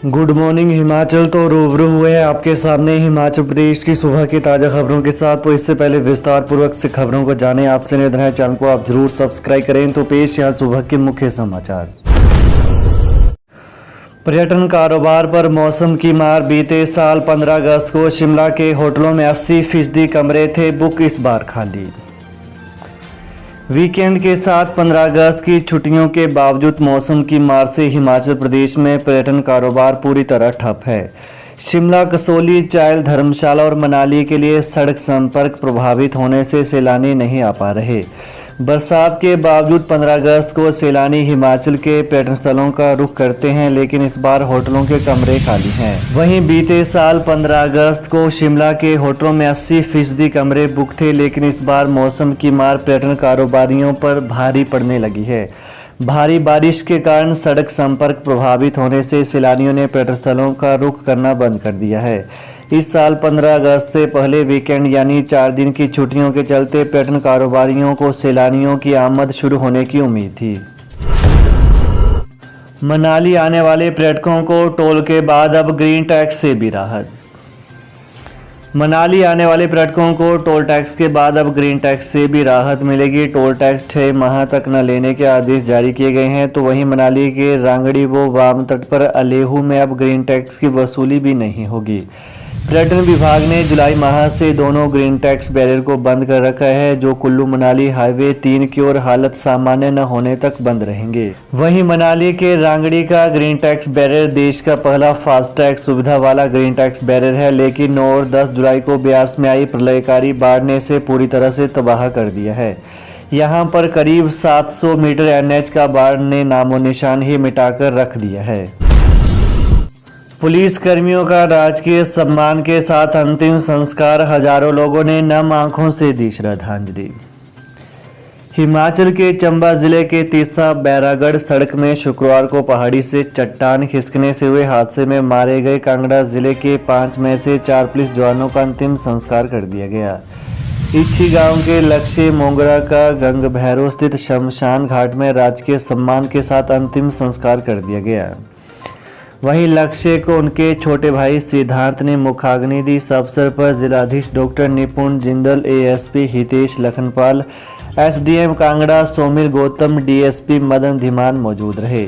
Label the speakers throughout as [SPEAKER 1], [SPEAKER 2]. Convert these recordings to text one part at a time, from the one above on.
[SPEAKER 1] Good morning Himachal. तो रूबरू हुए हैं आपके सामने हिमाचल प्रदेश की सुबह की ताज़ा खबरों के साथ। तो इससे पहले विस्तार पूर्वक से खबरों को जानें, आपसे निवेदन है चैनल को आप जरूर सब्सक्राइब करें। तो पेश यहाँ सुबह के मुख्य समाचार। पर्यटन कारोबार पर मौसम की मार। बीते साल 15 अगस्त को शिमला के होटलों में 80% कमरे थे बुक, इस बार खाली। वीकेंड के साथ 15 अगस्त की छुट्टियों के बावजूद मौसम की मार से हिमाचल प्रदेश में पर्यटन कारोबार पूरी तरह ठप है। शिमला, कसौली, चायल, धर्मशाला और मनाली के लिए सड़क संपर्क प्रभावित होने से सैलानी नहीं आ पा रहे। बरसात के बावजूद 15 अगस्त को सैलानी हिमाचल के पर्यटन स्थलों का रुख करते हैं, लेकिन इस बार होटलों के कमरे खाली हैं। वहीं बीते साल 15 अगस्त को शिमला के होटलों में 80% कमरे बुक थे, लेकिन इस बार मौसम की मार पर्यटन कारोबारियों पर भारी पड़ने लगी है। भारी बारिश के कारण सड़क संपर्क प्रभावित होने से सैलानियों ने पर्यटन स्थलों का रुख करना बंद कर दिया है। इस साल 15 अगस्त से पहले वीकेंड यानी 4 दिन की छुट्टियों के चलते पर्यटन कारोबारियों को सैलानियों की आमद शुरू होने की उम्मीद थी। मनाली आने वाले पर्यटकों को टोल के बाद अब ग्रीन टैक्स से भी राहत। मनाली आने वाले पर्यटकों को टोल टैक्स के बाद अब ग्रीन टैक्स से भी राहत मिलेगी। टोल टैक्स 6 माह तक न लेने के आदेश जारी किए गए हैं। तो वहीं मनाली के रांगड़ी व वाम तट पर अलेहू में अब ग्रीन टैक्स की वसूली भी नहीं होगी। पर्यटन विभाग ने जुलाई माह से दोनों ग्रीन टैक्स बैरियर को बंद कर रखा है, जो कुल्लू मनाली हाईवे 3 की ओर हालत सामान्य न होने तक बंद रहेंगे। वहीं मनाली के रांगड़ी का ग्रीन टैक्स बैरियर देश का पहला फास्टैग सुविधा वाला ग्रीन टैक्स बैरियर है, लेकिन 9 और 10 जुलाई को ब्यास में आई प्रलयकारी बाढ़ ने इसे पूरी तरह से तबाह कर दिया है। यहाँ पर करीब 700 मीटर एनएच का बाढ़ ने नामो निशान ही मिटाकर रख दिया है। पुलिस कर्मियों का राजकीय सम्मान के साथ अंतिम संस्कार। हजारों लोगों ने नम आंखों से दी श्रद्धांजलि। हिमाचल के चंबा जिले के तीसा बैरागढ़ सड़क में शुक्रवार को पहाड़ी से चट्टान खिसकने से हुए हादसे में मारे गए कांगड़ा जिले के 5 में से 4 पुलिस जवानों का अंतिम संस्कार कर दिया गया। इच्छी गांव के लक्ष्य मोंगरा का गंग भैरव स्थित शमशान घाट में राजकीय सम्मान के साथ अंतिम संस्कार कर दिया गया। वहीं लक्ष्य को उनके छोटे भाई सिद्धांत ने मुखाग्नि दी। इस अवसर पर जिलाधीश doctor Nipun Jindal, ASP Hitesh Lakhanpal, SDM Kangra Somil Gautam, DSP Madan Dhiman मौजूद रहे।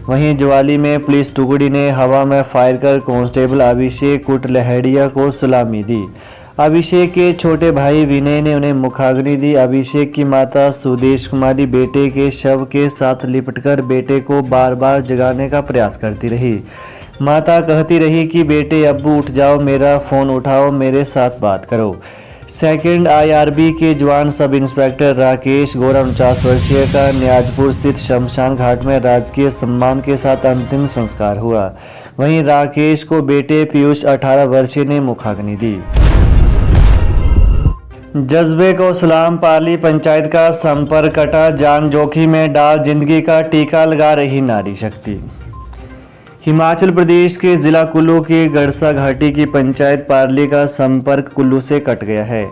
[SPEAKER 1] वहीं ज्वाली में पुलिस टुकड़ी ने हवा में फायर कर कांस्टेबल अभिषेक कुटलहड़िया को सलामी दी। अभिषेक के छोटे भाई विनय ने उन्हें मुखाग्नि दी। अभिषेक की माता सुदेश कुमारी बेटे के शव के साथ लिपटकर बेटे को बार बार जगाने का प्रयास करती रही। माता कहती रही कि बेटे अब्बू उठ जाओ, मेरा फ़ोन उठाओ, मेरे साथ बात करो। सेकंड आईआरबी के जवान सब इंस्पेक्टर राकेश गौरा 49 वर्षीय का न्याजपुर स्थित शमशान घाट में राजकीय सम्मान के साथ अंतिम संस्कार हुआ। वहीं राकेश को बेटे पीयूष 18 वर्षीय ने मुखाग्नि दी। जज्बे को सलाम। पाली पंचायत का संपर्क कटा। जान जोखिम में डाल जिंदगी का टीका लगा रही नारी शक्ति। हिमाचल प्रदेश के जिला कुल्लू की गड़सा घाटी की पंचायत पारली का संपर्क कुल्लू से कट गया है।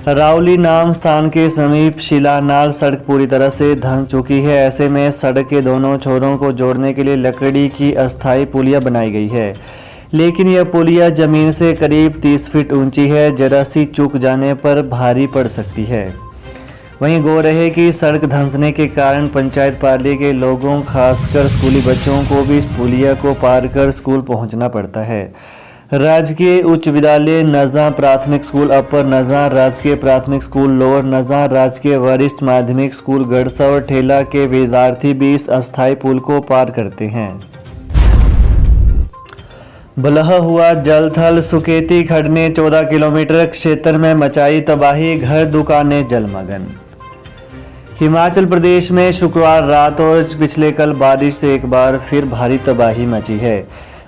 [SPEAKER 1] रावली नाम स्थान के समीप शिलानाल सड़क पूरी तरह से धंस चुकी है। ऐसे में सड़क के दोनों छोरों को जोड़ने के लिए लकड़ी की अस्थायी पुलिया बनाई गई है, लेकिन यह पुलिया जमीन से करीब 30 फीट ऊंची है। जरा सी चूक जाने पर भारी पड़ सकती है। वहीं गौर है कि सड़क धंसने के कारण पंचायत पारली के लोगों, खासकर स्कूली बच्चों को भी इस पुलिया को पार कर स्कूल पहुंचना पड़ता है। राजकीय उच्च विद्यालय नज़ा प्राथमिक स्कूल अपर नज़ा, राजकीय प्राथमिक स्कूल लोअर नज़ा, राजकीय वरिष्ठ माध्यमिक स्कूल गड़सा और ठेला के विद्यार्थी भी इस अस्थायी पुल को पार करते हैं। बलह हुआ जल थल। सुकेती खड्ड ने 14 किलोमीटर क्षेत्र में मचाई तबाही। घर दुकानें जलमग्न। हिमाचल प्रदेश में शुक्रवार रात और पिछले कल बारिश से एक बार फिर भारी तबाही मची है।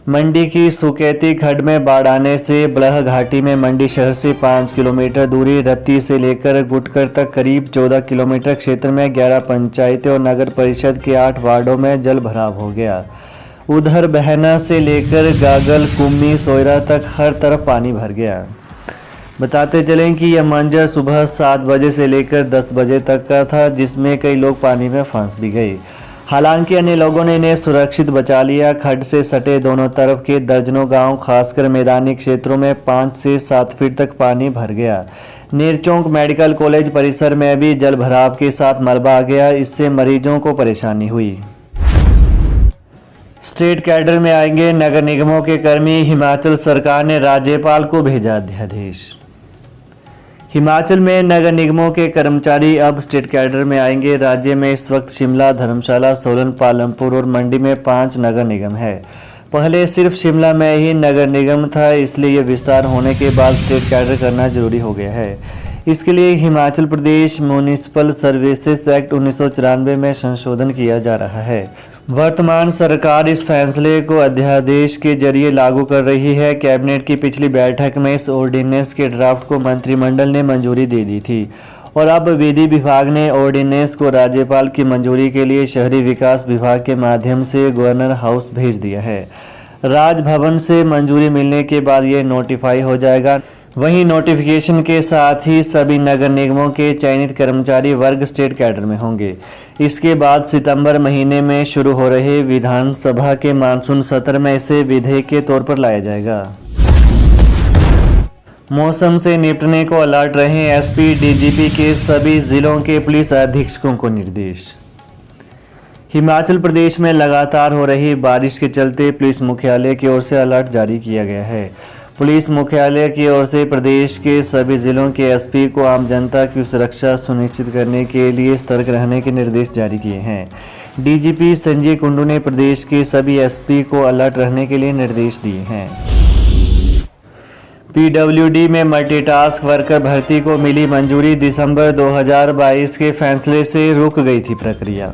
[SPEAKER 1] मंडी की सुकेती खड्ड में बाढ़ आने से बलह घाटी में मंडी शहर से 5 किलोमीटर दूरी रत्ती से लेकर गुटकर तक करीब 14 किलोमीटर क्षेत्र में 11 पंचायतें और नगर परिषद के 8 वार्डों में जल भराव हो गया। उधर बहना से लेकर गागल, कुम्मी, सोयरा तक हर तरफ पानी भर गया। बताते चलें कि यह मंजर सुबह 7 बजे से लेकर 10 बजे तक का था, जिसमें कई लोग पानी में फंस भी गए। हालांकि अन्य लोगों ने इन्हें सुरक्षित बचा लिया। खड्ड से सटे दोनों तरफ के दर्जनों गांव, खासकर मैदानी क्षेत्रों में 5 से 7 फीट तक पानी भर गया। नेरचौक मेडिकल कॉलेज परिसर में भी जल भराव के साथ मलबा आ गया। इससे मरीजों को परेशानी हुई। स्टेट कैडर में आएंगे नगर निगमों के कर्मी, हिमाचल सरकार ने राज्यपाल को भेजा अध्यादेश। हिमाचल में नगर निगमों के कर्मचारी अब स्टेट कैडर में आएंगे। राज्य में इस वक्त शिमला, धर्मशाला, सोलन, पालमपुर और मंडी में 5 नगर निगम है। पहले सिर्फ शिमला में ही नगर निगम था, इसलिए विस्तार होने के बाद स्टेट कैडर करना जरूरी हो गया है। इसके लिए Himachal Pradesh municipal services act 1994 में संशोधन किया जा रहा है। वर्तमान सरकार इस फैसले को अध्यादेश के जरिए लागू कर रही है। कैबिनेट की पिछली बैठक में इस ऑर्डिनेंस के ड्राफ्ट को मंत्रिमंडल ने मंजूरी दे दी थी और अब विधि विभाग ने ऑर्डिनेंस को राज्यपाल की मंजूरी के लिए शहरी विकास विभाग के माध्यम से गवर्नर हाउस भेज दिया है। राजभवन से मंजूरी मिलने के बाद ये नोटिफाई हो जाएगा। वहीं नोटिफिकेशन के साथ ही सभी नगर निगमों के चयनित कर्मचारी वर्ग स्टेट कैडर में होंगे। इसके बाद सितंबर महीने में शुरू हो रहे विधानसभा के मानसून सत्र में इसे विधेयक के तौर पर लाया जाएगा। मौसम से निपटने को अलर्ट रहे एसपी, डीजीपी के सभी जिलों के पुलिस अधीक्षकों को निर्देश। हिमाचल प्रदेश में लगातार हो रही बारिश के चलते पुलिस मुख्यालय की ओर से अलर्ट जारी किया गया है। पुलिस मुख्यालय की ओर से प्रदेश के सभी जिलों के एसपी को आम जनता की सुरक्षा सुनिश्चित करने के लिए सतर्क रहने के निर्देश जारी किए हैं। डीजीपी संजय कुंडू ने प्रदेश के सभी एसपी को अलर्ट रहने के लिए निर्देश दिए हैं। पीडब्ल्यूडी में मल्टीटास्क वर्कर भर्ती को मिली मंजूरी। दिसंबर 2022 के फैसले से रुक गई थी प्रक्रिया।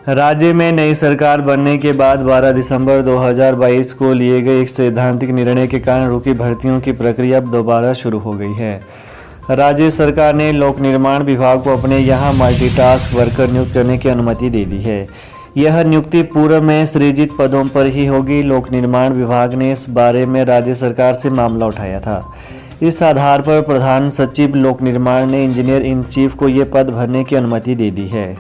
[SPEAKER 1] राज्य में नई सरकार बनने के बाद 12 दिसंबर 2022 को लिए गए एक सैद्धांतिक निर्णय के कारण रुकी भर्तियों की प्रक्रिया अब दोबारा शुरू हो गई है। राज्य सरकार ने लोक निर्माण विभाग को अपने यहां मल्टीटास्क वर्कर नियुक्त करने की अनुमति दे दी है। यह नियुक्ति पूर्व में सृजित पदों पर ही होगी। लोक निर्माण विभाग ने इस बारे में राज्य सरकार से मामला उठाया था। इस आधार पर प्रधान सचिव लोक निर्माण ने इंजीनियर इन चीफ को ये पद भरने की अनुमति दे दी है।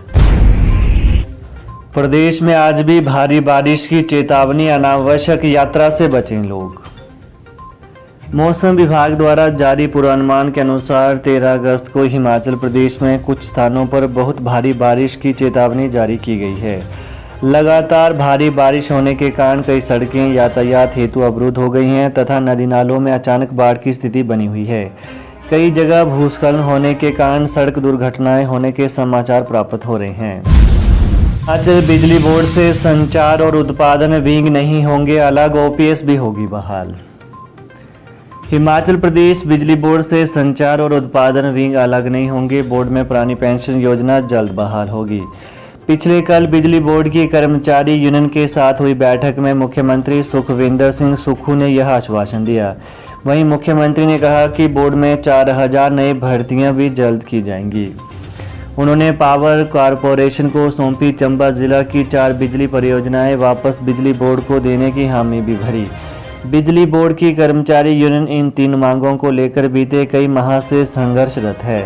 [SPEAKER 1] प्रदेश में आज भी भारी बारिश की चेतावनी, अनावश्यक यात्रा से बचें लोग। मौसम विभाग द्वारा जारी पूर्वानुमान के अनुसार 13 अगस्त को हिमाचल प्रदेश में कुछ स्थानों पर बहुत भारी बारिश की चेतावनी जारी की गई है। लगातार भारी बारिश होने के कारण कई सड़कें यातायात हेतु अवरुद्ध हो गई हैं तथा नदी नालों में अचानक बाढ़ की स्थिति बनी हुई है। कई जगह भूस्खलन होने के कारण सड़क दुर्घटनाएं होने के समाचार प्राप्त हो रहे हैं। हिमाचल बिजली बोर्ड से संचार और उत्पादन विंग नहीं होंगे अलग, ओपीएस भी होगी बहाल। हिमाचल प्रदेश बिजली बोर्ड से संचार और उत्पादन विंग अलग नहीं होंगे। बोर्ड में पुरानी पेंशन योजना जल्द बहाल होगी। पिछले कल बिजली बोर्ड की कर्मचारी यूनियन के साथ हुई बैठक में मुख्यमंत्री सुखविंदर सिंह सुक्खू ने यह आश्वासन दिया। वहीं मुख्यमंत्री ने कहा कि बोर्ड में 4000 नई भर्तियां भी जल्द की जाएंगी। उन्होंने पावर कॉरपोरेशन को सौंपी चंबा जिला की 4 बिजली परियोजनाएं वापस बिजली बोर्ड को देने की हामी भी भरी। बिजली बोर्ड की कर्मचारी यूनियन इन 3 मांगों को लेकर बीते कई माह से संघर्षरत है।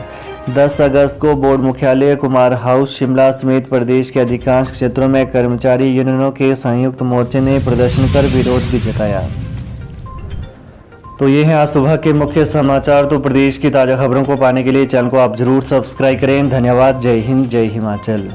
[SPEAKER 1] 10 अगस्त को बोर्ड मुख्यालय कुमार हाउस शिमला समेत प्रदेश के अधिकांश क्षेत्रों में कर्मचारी यूनियनों के संयुक्त मोर्चे ने प्रदर्शन कर विरोध भी जताया। तो ये है आज सुबह के मुख्य समाचार। तो प्रदेश की ताज़ा खबरों को पाने के लिए चैनल को आप जरूर सब्सक्राइब करें। धन्यवाद। जय हिंद, जय हिमाचल।